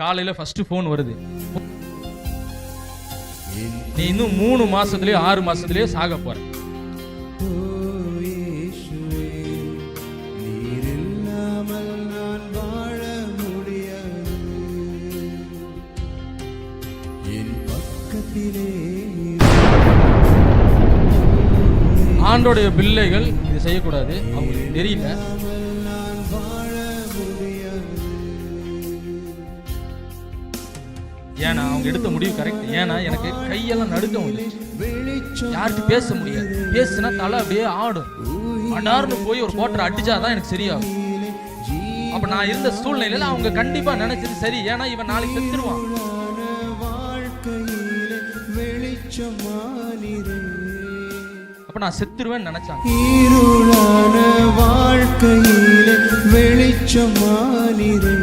காலையில first phone வருது, நீ இன்னும் 3 மாசத்துலயே 6 மாசத்துலயே சாக போற. ஆண்டோடைய பிள்ளைகள் இது செய்யக்கூடாது, அவங்களுக்கு தெரியல. ஏன்னா அவங்க எடுத்த முடிவு கரெக்ட். ஏன்னா எனக்கு கையெல்லாம் நடுக்க முடியும், யார்கிட்ட பேச முடியாது. பேசுனா தலை அப்படியே ஆடும். அடார்னு போய் ஒரு கோட்டரை அடிச்சாதான் எனக்கு சரியாகும். அப்ப நான் இருந்த சூழ்நிலையில அவங்க கண்டிப்பா நினைச்சது சரி, ஏன்னா இவன் நாளைக்கு செத்துருவான். அப்ப நான் செத்துருவேன்னு நினைச்சாங்க. இருளான வாழ்க்கையிலே வெளிச்சமானிரே.